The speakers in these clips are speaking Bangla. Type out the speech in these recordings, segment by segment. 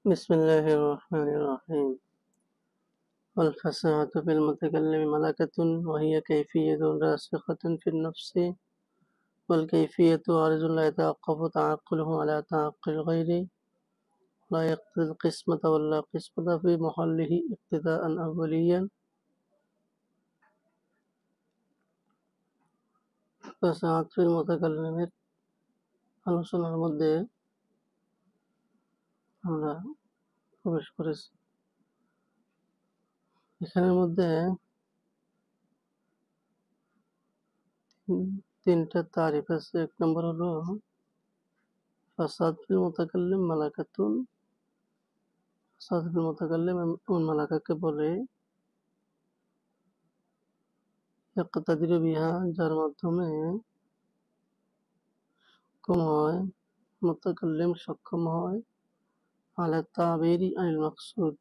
بسم الله الرحمن الرحيم. والفصاحة في المتكلم ملكة وهي كيفية راسخة في النفس، والكيفية عارض لا يتوقف تعقله على تعقل الغير، لا يقتضي القسمة ولا قسمة في محله اقتداء أوليا। فصاحة في المتكلমের আলোচনার মধ্যে আমরা প্রবেশ করেছি। এখানের মধ্যে তিনটা তারিফ আছে। এক নম্বর হলো ফাসাদ ফিল মুতাকাল্লিম মালাকাতুন। ফাসাদ ফিল মুতাকাল্লিম মালাকাকে বলে ইয়াকতাদিরু বিহা, যার মাধ্যমে সক্ষম হয়, মুতাকাল্লিম সক্ষম হয় আলা তাবিরি আনিল মাকসুদ,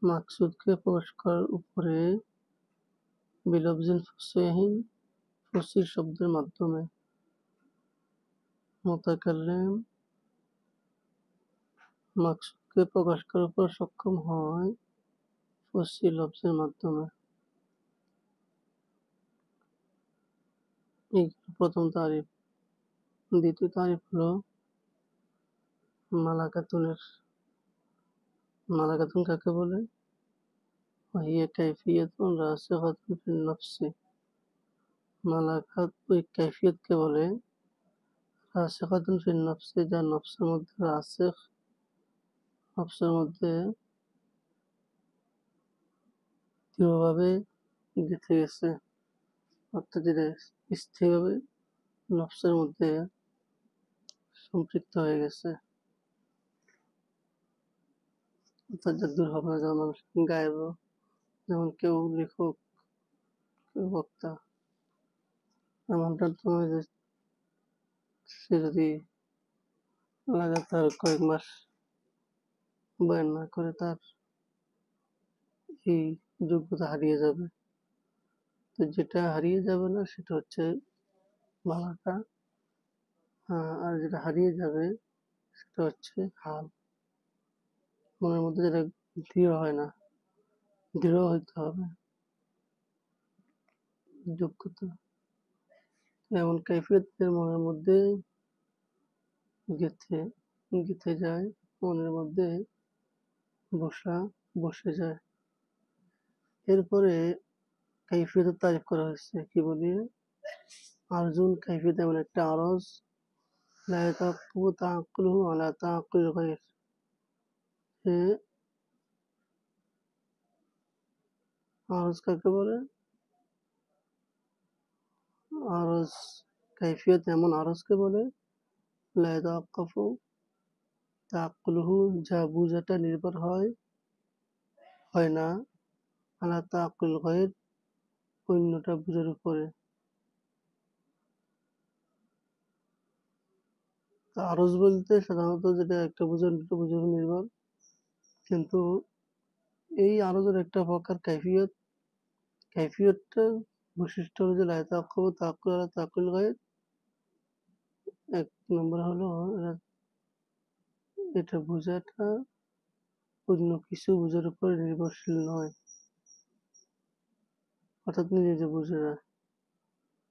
মাকসুদকে প্রকাশ করার উপরে বিলফজিন ফসিহিন, ফসিহ শব্দের মাধ্যমে। মুতাকাল্লিম মাকসুদকে প্রকাশ করার উপর সক্ষম হয় ফসিহ লফজের মাধ্যমে। এই প্রথম তারিফ। দ্বিতীয় তারিফ হলো মালাকাতুনের। মালাকাতুন কাকে বলে? ওয়াহিয়া কাইফিয়াতুন রাসিখাতুন ফিন নফসি। মালাকাত ওই কাইফিয়তকে বলে রাসিখাতুন ফিন নফসি, যা নফসের মধ্যে রাসিখ, নফসের মধ্যে দৃঢ়ভাবে গেঁথে গেছে, অর্থাৎ যেটা স্থিরভাবে নফসের মধ্যে সম্পৃক্ত হয়ে গেছে, অর্থাৎ যা দূর হবে না। যেমন মানুষ গায়ব, যেমন কেউ লেখক, কেউ বক্তা, এমনটা তো নয় যে সে যদি লাগাতার কয়েক মাস বয়ান না করে তার এই যোগ্যতা হারিয়ে যাবে। তো যেটা হারিয়ে যাবে না সেটা হচ্ছে মালাকা, আর যেটা হারিয়ে যাবে সেটা হচ্ছে হাল। মনের মধ্যে যেটা দৃঢ় হয় না, দৃঢ় হইতে হবে যোগ্যতা। এমন কাইফিয়তের মনের মধ্যে গেঁথে যায়, মনের মধ্যে বসে যায়। এরপরে কাইফিয়তের তারিফ করা হয়েছে কি বলিয়ে? আরজুন কাইফিয়ত এমন একটা আরজ লা ইয়াতাওয়াক্কাফু তাআক্কুলুহু আলা তাআক্কুলিল গায়র, আরজ কাকে বলে? আরজ কাইফিয়ত এমন আরজকে বলে লা ইয়াতাওয়াক্কাফু তাআক্কুলুহু, যা বুঝাটা নির্ভর হয় না আলা তাআক্কুলিল গায়র, অন্যটা বুঝার উপরে। আরজ বলতে সাধারণত যেটা একটা বুঝার নির্ভর, কিন্তু এই আরজের একটা প্রকার কাইফিয়ত। কাইফিয়তটা বৈশিষ্ট্য হলো যে লা ইয়াতাওয়াক্কাফু তাআক্কুলুহু আলা তাআক্কুলিল গায়র। এক নম্বর হলো এটা বোঝাটা অন্য কিছু বোঝার উপর নির্ভরশীল নয়, অর্থাৎ নিজে বুঝে যায়।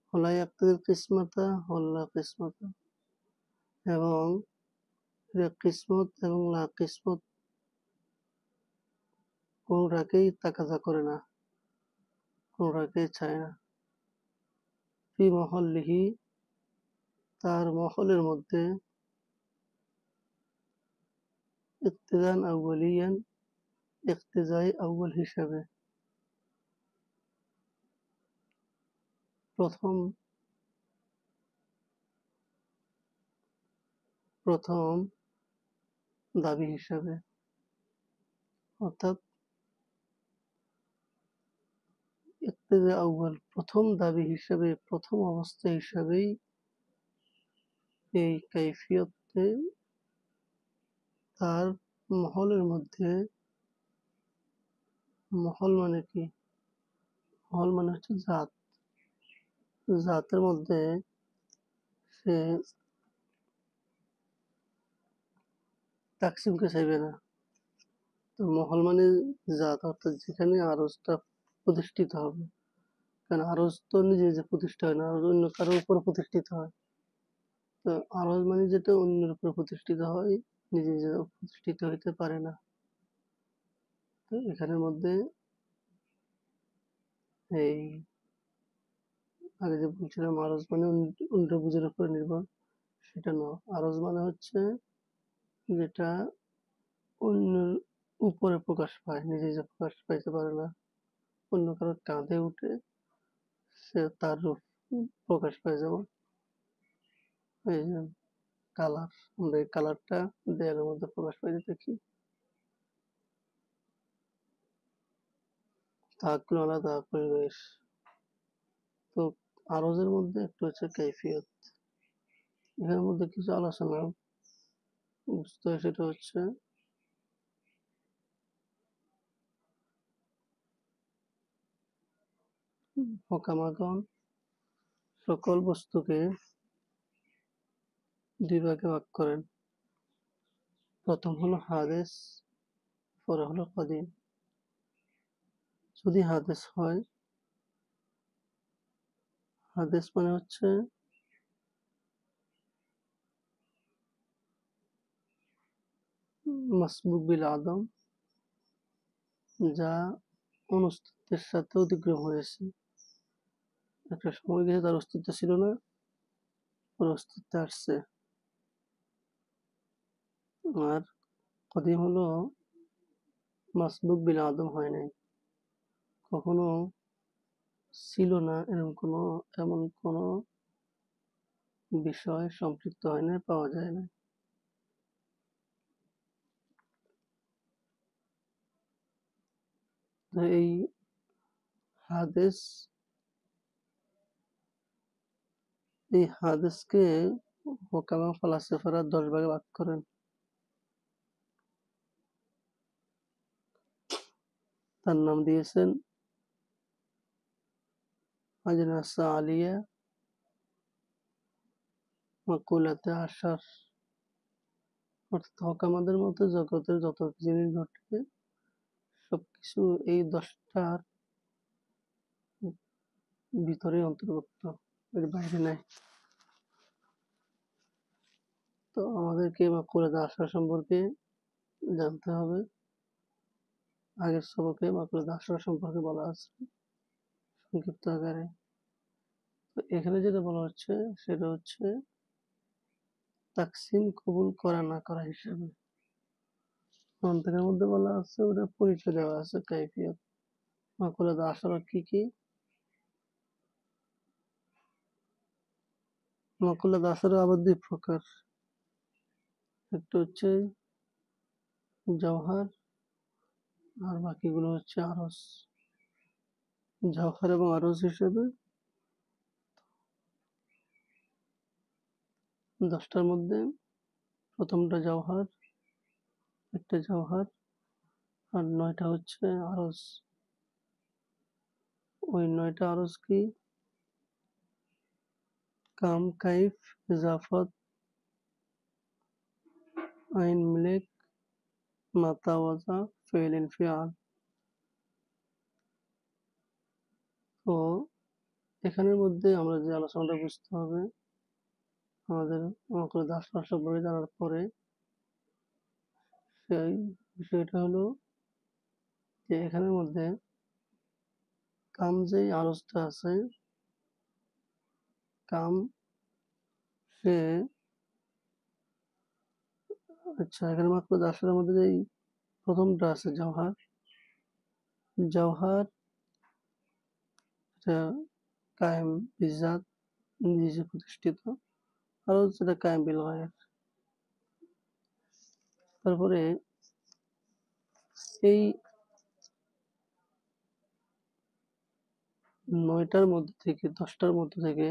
ওয়ালা ইয়াকতাদিল কিসমাতা ওয়াল্লা কিসমাতা, এবং কিসমত এবং লা কিসমত কোনোটাকেই তাকাজা করে না, কোনোটাকেই চায় না। ফি মহল্লিহি, তার মহলের মধ্যে, ইক্তিদান আউয়ালিয়ান, ইক্তিজাই আউয়াল হিসাবে, প্রথম দাবি হিসাবে, অর্থাৎ ইক্তিজা আউয়াল প্রথম দাবি হিসাবে, প্রথম অবস্থা হিসাবেই এই কাইফিয়তে তার মহলের মধ্যে। মহল মানে কি? মহল মানে হচ্ছে জাত। জাতের মধ্যে সে তাকসিমকে চাইবে না, তো মহল মানে জাত, অর্থাৎ যেখানে আরজটা প্রতিষ্ঠিত হবে। কারণ আরজ তো নিজে নিজে প্রতিষ্ঠা হয় না, আরজ অন্য কারোর উপর প্রতিষ্ঠিত হয়। তো আরজ মানে যেটা অন্যের উপর প্রতিষ্ঠিত হয়, নিজে নিজে প্রতিষ্ঠিত হইতে পারে না। তো এখানের মধ্যে এই আগে যে বলছিলাম আরজ মানে অন্য বুঝের উপর নির্ভর, সেটা নয়। আরজ মানে হচ্ছে যেটা অন্যের উপরে প্রকাশ পায়, নিজে যে প্রকাশ পাইতে পারে না, অন্য কারোর কাঁধে উঠে সে তার রূপ প্রকাশ পায়। যেমন এই যে কালার, আমরা এই কালারটা দেয়ালের মধ্যে প্রকাশ পাইতে দেখি, তাকুল আলাদা পরিবেশ। তো আরজের মধ্যে একটা হচ্ছে কাইফিয়ত, এখানের মধ্যে কিছু আলোচনা বুঝতে হয়। সেটা হচ্ছে হকামাগণ সকল বস্তুকে দুই ভাগে ভাগ করেন। প্রথম হলো হাদেস, পরে হলো কদিম। যদি হাদেস হয়, হাদেস মানে হচ্ছে মাসবুক বিল আদম, যা অনস্তিত্বের সাথে অতিক্রম হয়েছে। একটা সময় গেছে তার অস্তিত্ব ছিল না, ওর অস্তিত্বে আসছে। আর কদিম হলো মাসবুক বিল আদম, হয় নাই, কখনো ছিল না, এমন কোনো বিষয় সম্পৃক্ত হয় না, পাওয়া যায় না। তো এই হাদেস, এই হাদেসকে হোকামা ফালাসিফারা 10 ভাগে ভাগ করেন। তার নাম দিয়েছেন আজনাসা আলিয়া, মাকুলাতে আশার। অর্থাৎ হোকামাদের মতে জগতের যত জিনিস ঘটে সবকিছু এই 10টার ভিতরে অন্তর্ভুক্ত, এর বাইরে নাই। তো আমাদেরকে মাকুলাতে আশা সম্পর্কে জানতে হবে। আগের সবকে মাকুলাতে আশা সম্পর্কে বলা আছে সংক্ষিপ্ত আকারে। তো এখানে যেটা বলা হচ্ছে সেটা হচ্ছে তাকসিম কবুল করা না করা হিসাবে। মন্ত্রের মধ্যে বলা আছে, ওটা পরিচয় দেওয়া আছে কাইফিয়ত। মাকুলাতে আশারা কি কি? মাকুলাতে আশারা আবার 2 প্রকার। একটা হচ্ছে জওহার, আর বাকিগুলো হচ্ছে আরজ। জওহার এবং আরজ হিসেবে 10টার মধ্যে প্রথমটা জওহার, একটা জওহার, আর 9টা হচ্ছে আরজ। ওই 9টা আরজ কি? কাম, কাইফ, ইজাফত, আইন, মিলেক, মাতা, ওয়াজা, ফেল, ইনফিয়াল। তো এখানের মধ্যে আমরা যে আলোচনাটা বুঝতে হবে, আমাদের মাকুলাতে আশরা সম্পর্কে জানার পরে, সেই বিষয়টা হলো যে এখানের মধ্যে কাম যেই আরজটা আছে, কাম সে, আচ্ছা এখানে মাকুলাতে আশরার মধ্যে যেই প্রথমটা আছে জওহার, জওহার এটা কায়েম বিজাত, নিজে প্রতিষ্ঠিত, আর যেটা কায়েম বিল গায়ের। তারপরে এই 9টার মধ্যে থেকে 10টার মধ্যে থেকে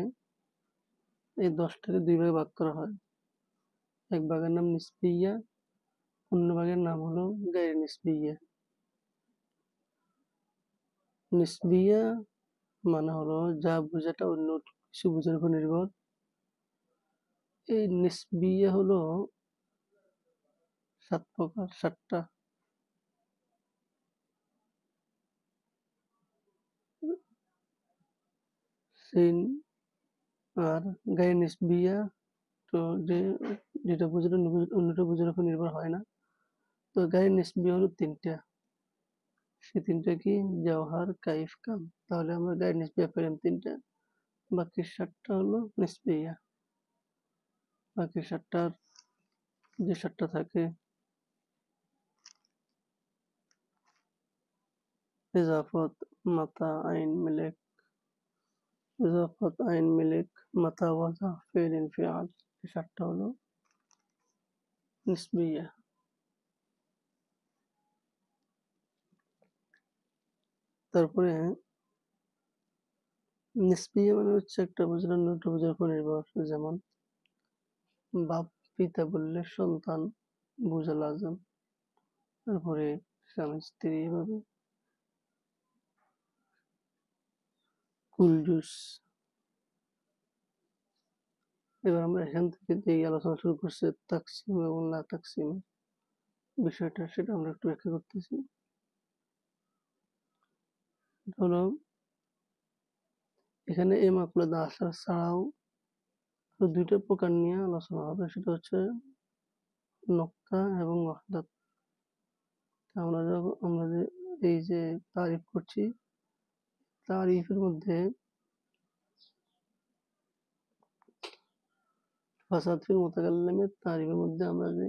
এই 10টাকে 2 ভাগে ভাগ করা হয়। এক ভাগের নাম নিসবিয়া, অন্য ভাগের নাম হলো গায়র নিসবিয়া। নিসবিয়া মানে হলো যা বোঝাটা অন্য কিছু বোঝার উপর নির্ভর। এই নিসবিয়া হলো 7 প্রকার, 7টা। সিন আর গায়ের নিসবিয়া তো যেটা বুঝলে অন্যটা বুঝার উপর নির্ভর হয় না। তো গায়ের নিসবিয়া হলো ৩ টা। সেই ৩ টা কি? জাওহার, কাইফ, কাম। তাহলে আমরা গায়ের নিসবিয়া পেলাম ৩ টা। বাকি ৭ টা হলো নিসবিয়া। বাকি ৭ টার যে ৭ টা থাকে ইজাফত, মাতা, আইন, মিলেক, ইজাফত, আইন, মিলেক, মাতা, ওয়াজা, ফেল, ইনফিয়াল। এই ৭ টা হলো নিসবিয়া। তারপরে নিসবিয়া মানে হচ্ছে একটা বুঝলে অন্যটা বুঝার উপর নির্ভর। যেমন বাপ পিতা বললে সন্তান বোঝা লাজম। তারপরে স্বামী স্ত্রী এভাবে কুলজুস। এবার আমরা এখান থেকে যে আলোচনা শুরু করছি তাকসিম এবং না তাকসিম বিষয়টা, সেটা আমরা একটু ব্যাখ্যা করতেছি। হলো এখানে এ মাকুলাদা আসার ছাড়াও দুইটা প্রকার নিয়ে আলোচনা হবে, সেটা হচ্ছে নক্তা এবং ওয়াহদাত। আমরা যে এই যে তারিফ করছি, তারিফের মধ্যে ফাসাদ ফিল মুতাকাল্লিমের তারিফের মধ্যে আমরা যে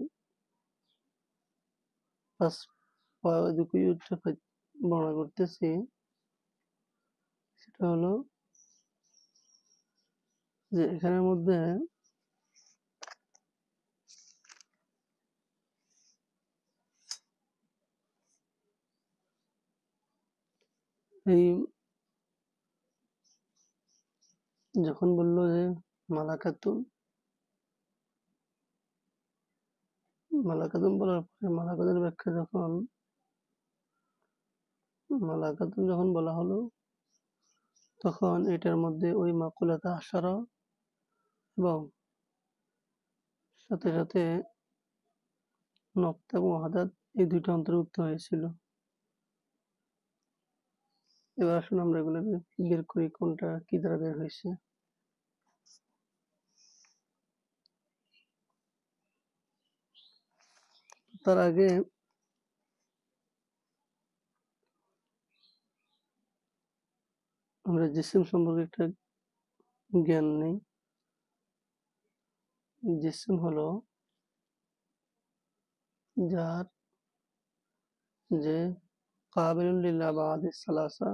বর্ণনা করতেছি, সেটা হলো যে এখানের মধ্যে এই যখন বললো যে মালাকাতুন বলার পরে মালাকাতুনের ব্যাখ্যা যখন বলা হলো, তখন এটার মধ্যে ওই মাকুলাতা আশারা এবং সাথে সাথে নক্তা এবং ওয়াহদাত এই দুইটা অন্তর্ভুক্ত হয়েছিল। এবার আসুন আমরা এগুলো বের করি কোনটা কি দ্বারা বের হয়েছে। তার আগে আমরা জিসিম সম্পর্কে একটা জ্ঞান নেই। জিসিম হলো যার যে কাবিলুন লিল আবাদি সালাসা,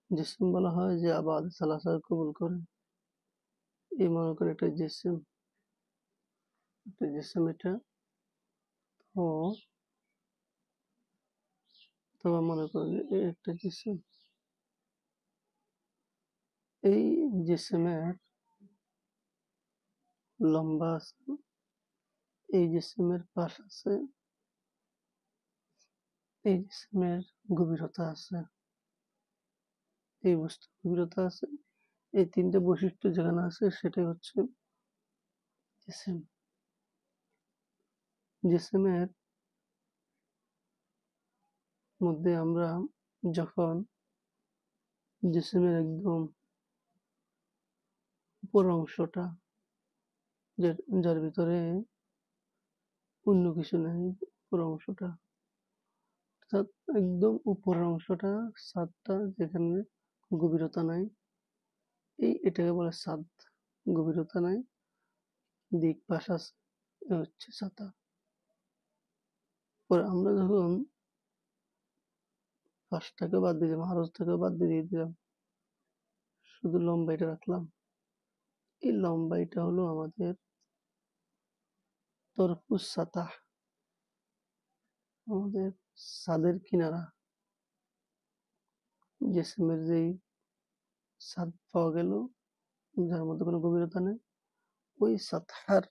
জিসিম বলা হয় যে আবাদি সালাসা কবুল করে। এই মনে করে একটা জিসিম এটা। তো তোমার মনে করেন একটা জিসিম, এই জিসিমের লম্বা আছে, এই জিসিমের পাশ আছে, এই জিসিমের গভীরতা আছে, এই বস্তুর গভীরতা আছে। এই ৩ টে বৈশিষ্ট্য যেখানে আছে সেটাই হচ্ছে জিসিম। জিসিমের মধ্যে আমরা যখন জিসিমের একদম উপর অংশটা, যার ভিতরে অন্য কিছু নাই, উপর অংশটা অর্থাৎ একদম উপরের অংশটা, ছাদটা যেখানে গভীরতা নাই, এটাকে বলে ছাদ। গভীরতা নাই, দিক পাশ আছে, হচ্ছে ছাতা। পরে আমরা যখন পাশটাকে বাদ দিয়ে দিলাম, আরজটাকে বাদ দিয়ে দিলাম, শুধু লম্বাইটা রাখলাম। এই লম্বাইটা হলো আমাদের তরফুস সাতাহ, আমাদের ছাদের কিনারা। জিসিমের যেই ছাদ পাওয়া গেল, যার মধ্যে কোনো গভীরতা নেই, ওই সাতহার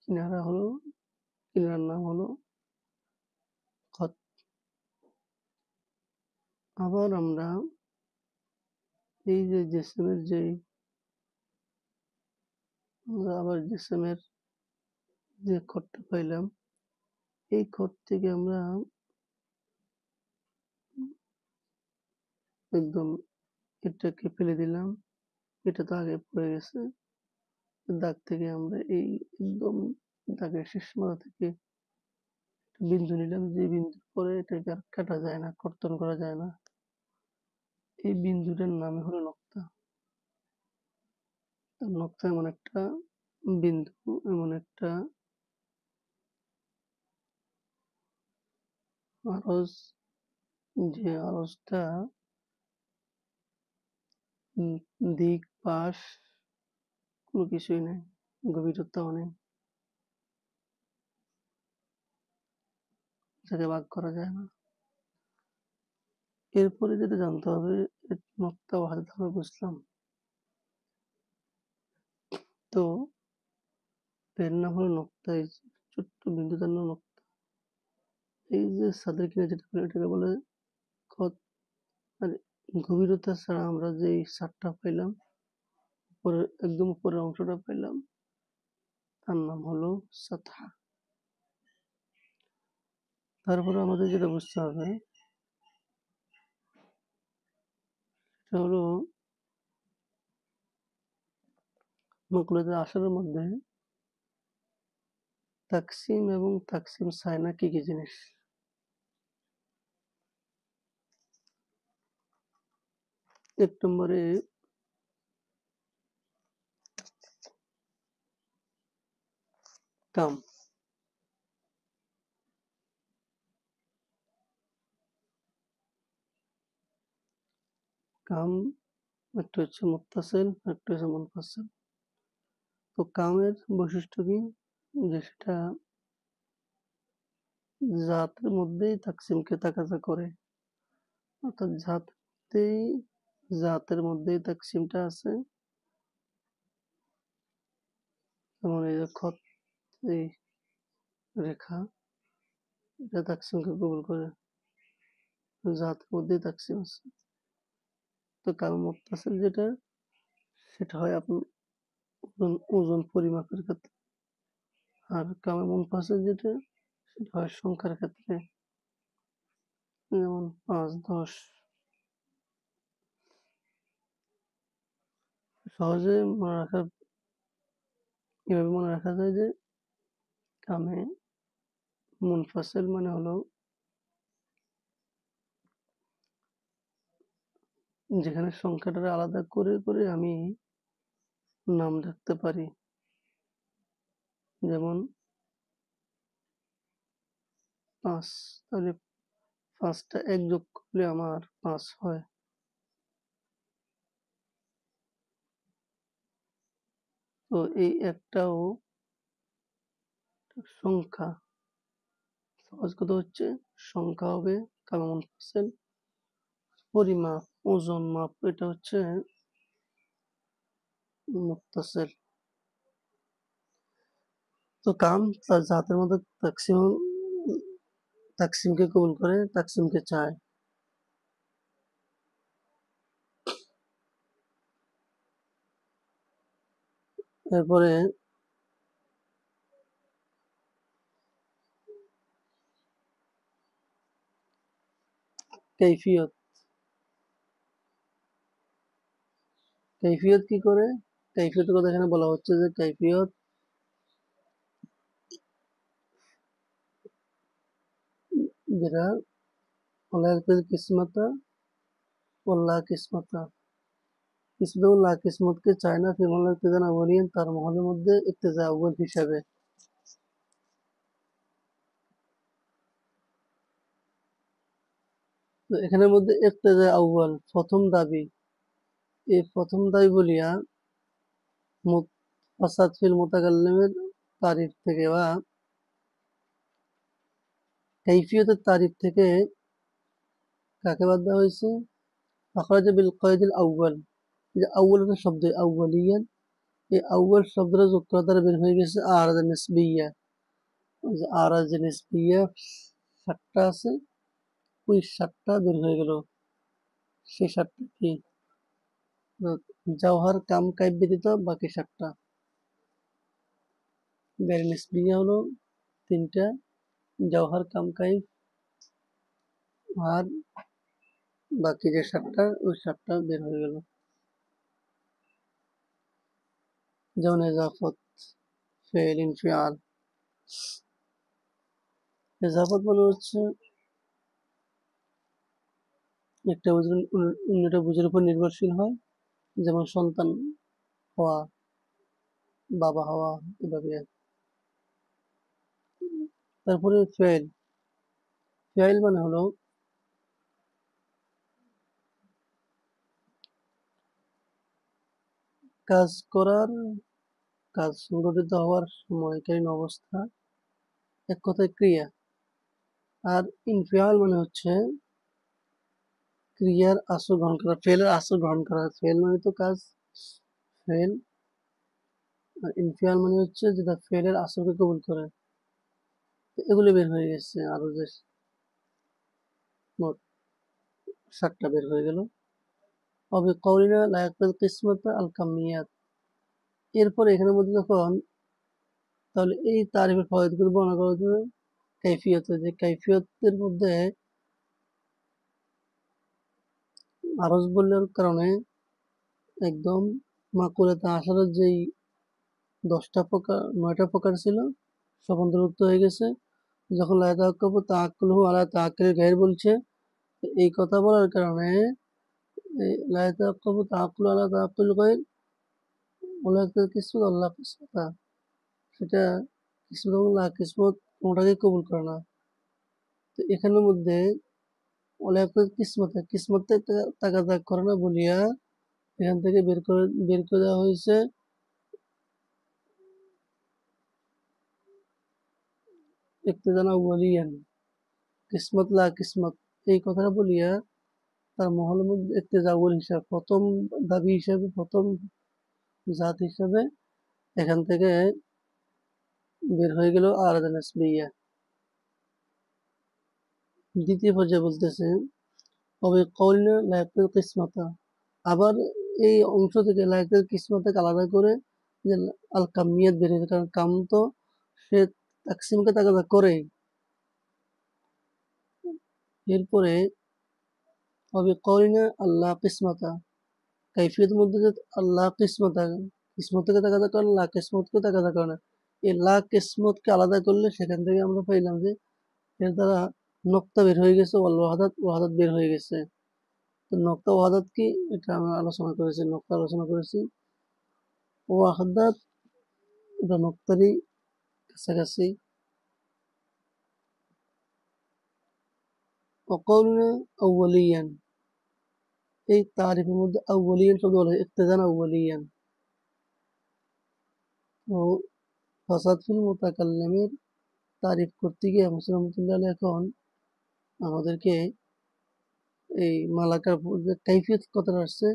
কিনারার নাম হলো খত। আবার আমরা এই যে জিসিমের যে খতটা পাইলাম, এই খত থেকে আমরা একদম এটাকে ফেলে দিলাম, এটা তো আগে পড়ে গেছে। দাগ থেকে আমরা এই একদম দাগের শেষ মাথা থেকে বিন্দু নিলাম, যে বিন্দুর পরে এটাকে আর কাটা যায় না, কর্তন করা যায় না। এই বিন্দুটার নাম হলো নক্তা। নক্তা এমন একটা বিন্দু, এমন একটা আরজ, যে আরজটা দিক পাশ কোনো কিছুই নেই, গভীরতাও নেই, যাকে ভাগ করা যায় না। এরপরে যেটা জানতে হবে, নক্তা ও হাতে আমরা বুঝলাম। তো এর নাম হলো নক্তা, এই ছোট্ট বিন্দুটার নাম নক্তা। এই যে ছাদের কিনারে যেটা এটাকে বলে খত। আর গভীরতা ছাড়া আমরা যে ছাদটা পাইলাম, উপরের একদম উপরের অংশটা পাইলাম, তার নাম হলো সাতহা। তারপরে আমাদের যেটা বুঝতে হবে সেটা হলো নকলতের আসরের মধ্যে তাকসিম এবং তাকসিম সায়না কি কি জিনিস। এক নম্বরে কাম। কাম একটা হচ্ছে মুত্তাসিল, একটা হচ্ছে মুনফাসিল। তো কামের বৈশিষ্ট্য কি, যে সেটা জাতের মধ্যেই তাকসিমকে তাকাজা করে, অর্থাৎ জাতের মধ্যেই তাকসিমটা আছে। যেমন এই যে খত, এই রেখা, এটা তাকসিমকে কবুল করে, জাতের মধ্যেই তাকসিম আছে। তো কাম মুত্তাসিল যেটা, সেটা হয় আপনার ওজন পরিমাপের ক্ষেত্রে। আর কামে মুনফাসিল যেটা, সেটা হয় সংখ্যার ক্ষেত্রে, যেমন ৫, ১০। সহজে মনে রাখা, এভাবে মনে রাখা যায় যে কামে মুনফাসিল মানে হলো যেখানে সংখ্যাটারে আলাদা করে করে আমি নাম রাখতে পারি। যেমন ৫, তাহলে ৫টা ১ যোগ করলে আমার ৫ হয়। তো এই একটাও সংখ্যা, সহজ কথা হচ্ছে সংখ্যা হবে কামে মুনফাসিল। পরিমাপ, ওজন মাপ, এটা হচ্ছে মুত্তাসিল। তো কাম তার জাতের মধ্যে তাকসিমকে কবুল করে, তাকসিমকে চায়। এরপরে কৈফিয়ত। কৈফিয়ত কি করে, কৈফিয়তের কথা এখানে বলা হচ্ছে যে কৈফিয়ত যেটা किस्मत والله किस्मत কিসমতুল্লাহ, কিসমতকে চায় না ফিরমান ইবতিদান আউয়ালিয়ান, তার মহলের মধ্যে ইবতিদা আউয়াল হিসাবে। তো এখানের মধ্যে ইবতিদা আউয়াল প্রথম দাবি, এই প্রথম দাবি বলিয়া ফাসাদ ফিল মুতাকাল্লিমের তারিফ থেকে বা কৈফিয়তের তারিফ থেকে কাকে বাদ দেওয়া হয়েছে, আখরাজা বিল কয়দিল আউয়াল, যে আউয়াল একটা শব্দ, আউয়ালিয়ান, এই আউয়াল শব্দটা যোগ করা দ্বারা বের হয়ে গেছে আরাজ নিসবিয়া। ওই যে আরাজ নিসবিয়া ৭টা আছে, ওই ৭টা বের হয়ে গেল। সেই ৭টা কি, জওহার কাম কাইফ ব্যতীত বাকি ৭টা। গাইর নিসবিয়া হলো ৩টা, জওহার কাম কাইফ আর বাকি যে 7টা ওই 7টা বের হয়ে গেল। যেমন এজাফত, ফেল, ইনফিয়াল। এজাফত মানে হচ্ছে একটা অন্যটা বুঝের উপর নির্ভরশীল হয়, যেমন সন্তান হওয়া, বাবা হওয়া, এভাবে। তারপরে ফেল। ফেল মানে হলো কাজ করার, কাজ সংগঠিত হওয়ার সময়কালীন অবস্থা, এক কথায় ক্রিয়া। আর ইনফিয়াল মানে হচ্ছে ক্রিয়ার আসর গ্রহণ করা, ফেলের আসর গ্রহণ করা। ফেল মানে তো কাজ, ফেল। আর ইনফিয়াল মানে হচ্ছে যেটা ফেলের আসরকে কবুল করে। এগুলো বের হয়ে গেছে, আরো যে মোট 7টা বের হয়ে গেল। অবে কওলিনা লা ইয়াকতাল কিসমতা আল কামিয়াত। এরপরে এখানের মধ্যে যখন, তাহলে এই তারিফের ফয়েদগুলো বর্ণনা করা হচ্ছে কাইফিয়ত, যে কাইফিয়তের মধ্যে আরজ বলার কারণে একদম মাকুলাতে আসারের যেই 9টা প্রকার ছিল সব অন্তর্ভুক্ত হয়ে গেছে। যখন লা ইয়াতাওয়াক্কাফু তাআক্কুলুহু আলা তাআক্কুলিল গায়র বলছে, এই কথা বলার কারণে লা ইয়াতাওয়াক্কাফু তাআক্কুলু আলা তাআক্কুলিল গায়র ওয়া লা ইয়াকতাদিল কিসমত আল্লাহ কিসমতা, সেটা কিসমত এবং লা কিসমত কোনটাকেই কবুল করে না। তো এখানের মধ্যে ওয়া লা ইয়াকতাদিল কিসমতা, কিসমতে তাগাদা করে না বলিয়া এখান থেকে বের করে দেওয়া হয়েছে ইক্তেদান আউয়ালিয়ান, কিসমত লা কিসমত। এই কথাটা বলিয়া তার মহলের মধ্যে ইক্তেদা আউয়াল হিসাবে, প্রথম দাবি হিসাবে, প্রথম জাত হিসাবে এখান থেকে বের হয়ে গেল আরাদা নাসবিয়া। দ্বিতীয় পর্যায়ে বলতেছে তবে কওলিনা লা ইয়াকতাদিল কিসমতা, আবার এই অংশ থেকে লা ইয়াকতাদিল কিসমতাকে আলাদা করে যে আল কামিয়াত বের হয়েছে, কারণ কাম তো সে তাকসিমকে তাকাদা করেই। এরপরে তবে কওলিনা আল্লাহ কিসমতা, কাইফিয়তের মধ্যে যে আল্লাহ কিসমতা, কিসমতকে তাকাদা করে, লা কিসমতকে তাকাদা করে না। এই লা কিসমতকে আলাদা করলে সেখান থেকে আমরা পাইলাম যে এর দ্বারা নক্তা বের হয়ে গেছে, ওয়াহাদাত বের হয়ে গেছে। তো নক্তা ওয়াহাদাত কি, এটা আমরা আলোচনা করেছি, নক্তা আলোচনা করেছি। ওয়াহাদাত এটা নক্তারই কাছাকাছি। وقولنا أوليا, এই তারিফের মধ্যে আউয়ালিয়ান শব্দ বলা হয় ইক্তেদান আউয়ালিয়ান। ও ফাসাদ ফিল মুতাকাল্লিমের তারিফ করতে গিয়ে মুসলিম রহমতুল্লাহ আলাইহি এখন আমাদেরকে এই মালাকার যে কাইফিয়ত কথাটা আসছে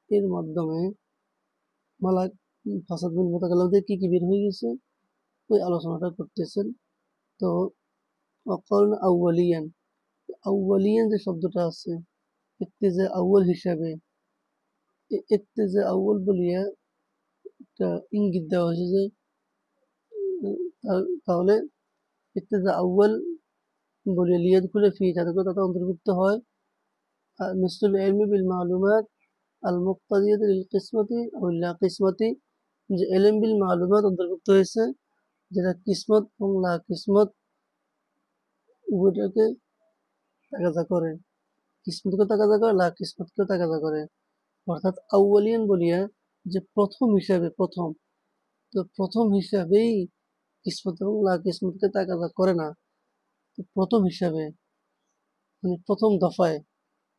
এর মাধ্যমে মালাক ফাসাদ ফিল মুতাকাল্লিম থেকে কি বের হয়ে গেছে ওই আলোচনাটা করতেছেন। তো অকল আউয়ালিয়ান, আউয়ালিয়ান যে শব্দটা আছে ইক্তেজা আউয়াল হিসাবে, ইক্তেজা আউয়াল বলিয়া একটা ইঙ্গিত দেওয়া হয়েছে যে তাহলে ইক্তেজা আউয়াল বলিয়া লিয়াদখুলা ফি, যাতে করে তাতে অন্তর্ভুক্ত হয় মিসলুল ইলমি বিল মালুমাত আল মুক্তাদিয়াত লিল কিসমতি আও লা কিসমতি, যে ইলম বিল মালুমাত অন্তর্ভুক্ত হয়েছে যেটা কিসমত এবং লা কিসমত উভয়টাকে তাকাদা করে, কিসমতকে তাকাদা করে, লা কিসমতকে তাকাদা করে। অর্থাৎ আউয়ালিয়ান বলিয়া যে প্রথম হিসাবে, প্রথম, তো প্রথম হিসাবেই কিসমত এবং লা কিসমতকে তাকাদা করে না। তো প্রথম হিসাবে মানে প্রথম দফায়,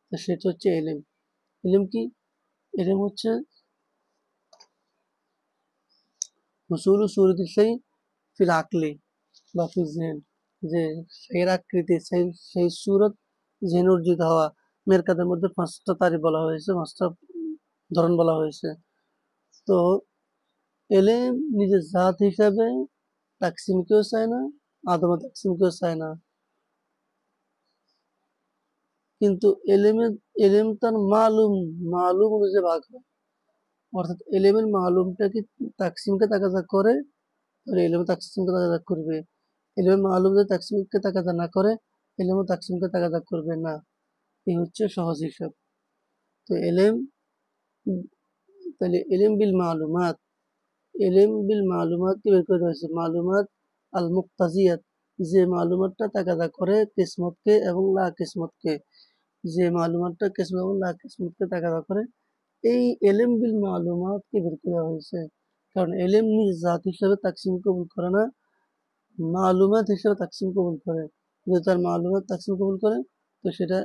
তো সেটা হচ্ছে এলেম। এলেম কি? এলেম হচ্ছে হুসুলু সূরতি শাই ফিল আকলি বা ফিল যিহন, যে সেই আকৃতি, সেই সূরত যিহনে অর্জিত হওয়া। মেরকাতের মধ্যে 5টা তারিফ বলা হয়েছে, 5টা ধরন বলা হয়েছে। তো এলেম নিজের জাত হিসাবে তাকসিমকেও চায় না, আদম তাকসিমকেও চায় না, কিন্তু এলেম তার মালুম অনুযায়ী ভাগ হয়। অর্থাৎ এলেমের মালুমটা কি তাকসিমকে তাকাদা করে, তাহলে এলেমও তাকসিমকে তাকাদা করবে। এলেমের মালুম যদি তাকসিমকে তাকাদা না করে, এলেমও তাকসিমকে তাকাদা করবে না। এই হচ্ছে সহজ হিসাব। তো এলেম, তাহলে এলেম বিল মালুমাত, এলেম বিল মালুমাত কি বের করে হয়েছে? মালুমাত আল মুক্তাজিয়াত, যে মালুমাতটা তাকাদা করে কিসমতকে এবং লা কিসমতকে, যে মালুমাতটা কিসমত এবং লা কিসমতকে তাকাদা করে, এই এলেম বিল মালুমাত কে বের করা হয়েছে। কারণ এলেম নিজ জাত হিসাবে তাকসিম কবুল করে না, মালুমাত হিসাবে তাকসিম কবুল করে। যদি তার মালুমাত তাকসিম কবুল করে তো সেটা,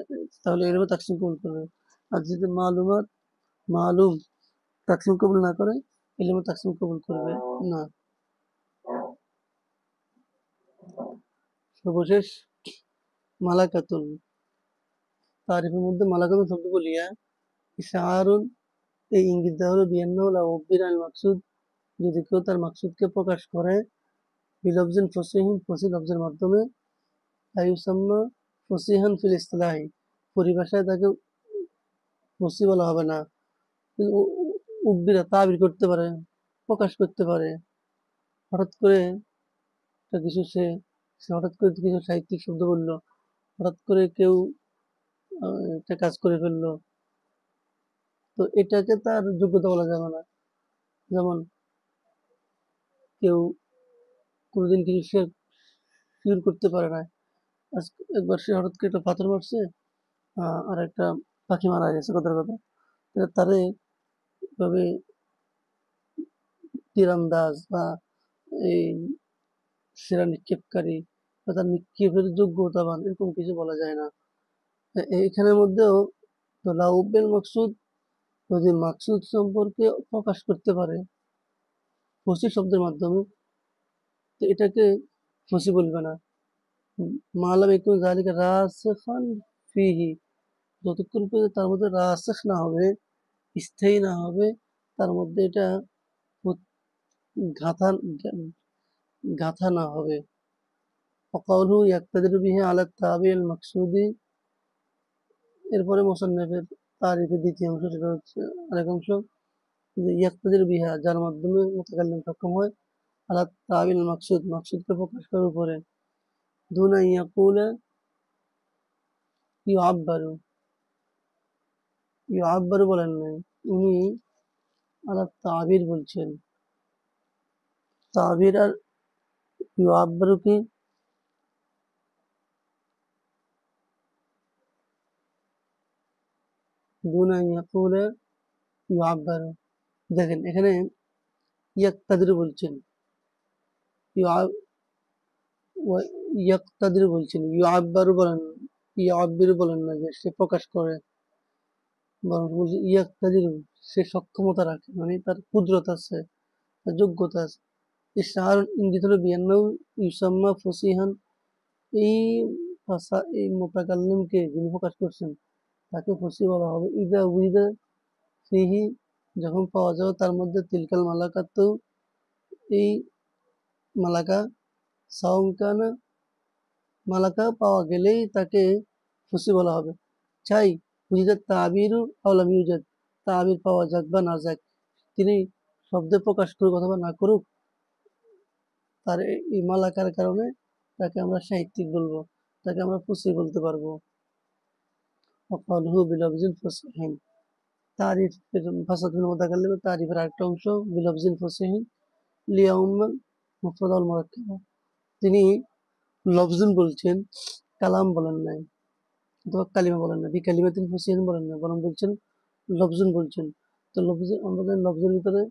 তাহলে এলেমও তাকসিম কবুল করবে। আর যদি মালুমাত মালুম তাকসিম কবুল না করে, এলেমও তাকসিম কবুল করবে না। সর্বশেষ মালাকাতুন, তারিফের মধ্যে মালাকাতুন শব্দ বলিয়া ইশারুন, এই ইঙ্গিত দেওয়া হলো বিয়ান্নাহু লা উব্বির আল মাকসুদ, যদি কেউ তার মাকসুদকে প্রকাশ করে বিলফজিন ফসিহিন, ফসিহ লফজের মাধ্যমে, লা ইউসাম্মা ফসিহান ফিল ইসতিলাহি, পরিভাষায় তাকে ফসিহ বলা হবে না। উব্বিরা তাবির করতে পারে, প্রকাশ করতে পারে। হঠাৎ করে কিছু সে হঠাৎ করে কিছু সাহিত্যিক শব্দ বললো, হঠাৎ করে কেউ একটা কাজ করে ফেললো, তো এটাকে তার যোগ্যতা বলা যাবে না। যেমন কেউ কোনোদিন কিছু সে শিওর করতে পারে না, একবার সে হঠাৎ করে একটা পাথর মারছে, আর একটা পাখি মারা গেছে, কথার কথা। তারে এভাবে তীরন্দাজ বা এই সেরা নিক্ষেপকারী বা তার নিক্ষেপের যোগ্যতাবান এরকম কিছু বলা যায় না। এখানের মধ্যেও তো লাউবেল মকসুদ, যদি মাকসুদ সম্পর্কে প্রকাশ করতে পারে ফসি শব্দের মাধ্যমে, তো এটাকে ফসি বলবে না। মালাম একটু জালিকা রাসিখান ফিহি, যতক্ষণ পর্যন্ত তার মধ্যে রাসিখ না হবে, স্থায়ী না হবে, তার মধ্যে এটা গাঁথা গাঁথা না হবে। ওয়াকাউলুহু ইয়াকতাদিরু বিহি আলা তাবিল মাকসুদি, এরপরে মুসান্নিফের তারিফের দ্বিতীয় অংশ, সেটা হচ্ছে আরেক অংশ, যে ইয়াকতাদিরু বিহা, যার মাধ্যমে মুতাকাল্লিম সক্ষম হয়, আলা তাবিল মাকসুদ, মাকসুদকে প্রকাশ করার উপরে, দুনা ইয়াকুলা ইউআব্বারু, ইউআব্বারু বলেন নাই, উনি আলা তাবির বলছেন। তাবির আর ইউআব্বারু কি? দুনা ইয়াকুলা ইউআব্বারু, দেখেন এখানে ইয়াকতাদিরু বলছেন, ইয়াকতাদিরু বলছেন, ইউআব্বারু বলেন, ইউআব্বিরু বলেন না যে সে প্রকাশ করে, বরং বলছে ইয়াকতাদিরু, সে সক্ষমতা রাখে, মানে তার কুদরত আছে, তার যোগ্যতা আছে। ইশার ইঙ্গিত হলো বিয়ান্নাহু ইউসাম্মা ফসিহান, এই ভাষা, এই মুতাকাল্লিমকে যিনি প্রকাশ করছেন তাকে ফসিহ বলা হবে। ইযা উইদা ফিহি, যখন পাওয়া যাবে তার মধ্যে তিলকাল মালাকাত, এই মালাকা, সাওয়াকানা, মালাকা পাওয়া গেলেই তাকে ফসিহ বলা হবে। চাই উজিদাত তাবিরু আও লাম ইউজাদ, তাবির পাওয়া যাক বা না যাক, তিনি শব্দে প্রকাশ করুক অথবা না করুক, তার এই মালাকার কারণে তাকে আমরা সাহিত্যিক বলবো, তাকে আমরা ফসিহ বলতে পারবো। ওয়াকালুহু বিলফজিন ফসিহিন, তারিফের ভাষাতুল মুতাকাল্লিম, তারিফের আরেকটা অংশ বিলফজিন ফসিহিন লিয়াউম্মাল মুফরাদ ওয়াল মুরাক্কাব, তিনি লফজুন বলছেন, কালাম বলেন নাই, অথবা কালিমা বলেন না, বিকালিমাতিন ফসিহিন বলেন না, বরং বলছেন লফজুন বলছেন। তো লফজুন, আমরা জানি লফজের ভিতরে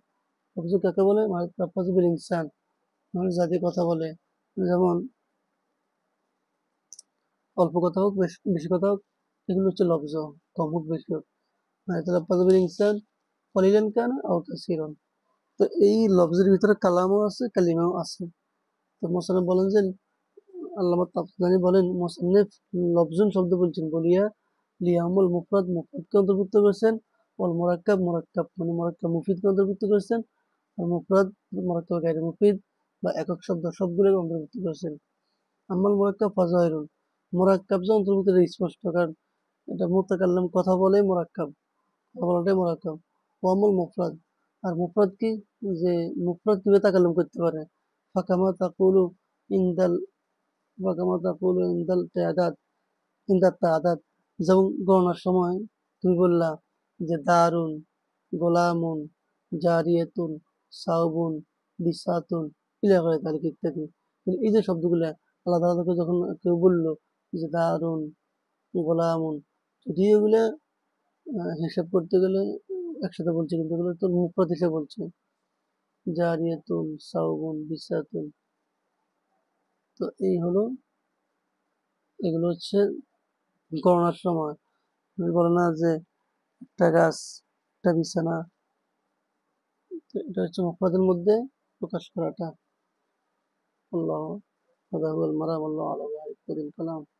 লফজুন কাকে বলে? মাতাফাযু বিল ইনসান, মানুষ জাতি কথা বলে, যেমন অল্প কথা হোক বেশি কথা হোক, এগুলো হচ্ছে লফজ, কম হোক বেশি হোক। মাতাফাযু বিল ইনসান কলিলান কানা আও কাসীরান, তো এই লফজের ভিতরে কালামও আছে, কালিমাও আছে। তো মোসান্নেফ বলেন যে, আল্লামা তাফসীরী বলেন, মোসান্নেফ লফজুন শব্দ বলছেন বলিয়া লিয়াউমুল মুফরাদ, মুফরাদকে অন্তর্ভুক্ত করেছেন, ওয়াল মুরাক্কাব, মুরাক্কাব মানে মুরাক্কাব মুফিদকে অন্তর্ভুক্ত করেছেন, আর মুফরাদ মুরাক্কাব গায়রে মুফিদ বা একক শব্দ সবগুলোকে অন্তর্ভুক্ত করেছেন। আম্মাল মুরাক্কাব ফাজাহিরুন, মুরাক্কাব যে অন্তর্ভুক্ত এটা স্পষ্ট, কারণ এটা মুতাকাল্লিম কথা বলে মুরাক্কাব, কথা বলাটাই মুরাক্কাব। ওয়ামুল মুফরাদ, আর মুফরাদ কি? যে মুফরাদ কিভাবে তাকাল্লুম করতে পারে, ফাকামা তাকুলু ইনদাল, ফাকামা তাকুলু ইনদাল তাদাদ, ইনদাত তাদাদ, যেমন গণনার সময় তুমি বললা যে দারুন, গোলামুন, জারিয়াতুন, সাউবুন, বিসাতুন, ইলা গায়রি যালিক ইত্যাদি। এই যে শব্দগুলা আলাদা আলাদা করে যখন কেউ বলল যে দারুন, গোলামুন, যদিও এগুলা হিসাব করতে গেলে একসাথে বলছে, কিন্তু এগুলো তো মুফরাদ হিসেবে বলছে। জারিয়াতুন, সাউবুন, বিসাতুন। তো এই হলো, এগুলো হচ্ছে গণনার সময়। তুমি বলো না যে একটা গাছ, একটা বিছানা, তো এটা হচ্ছে মুফরাদের মধ্যে প্রকাশ করাটা। আল্লাহ, هذا هو المرام، والله أعلم.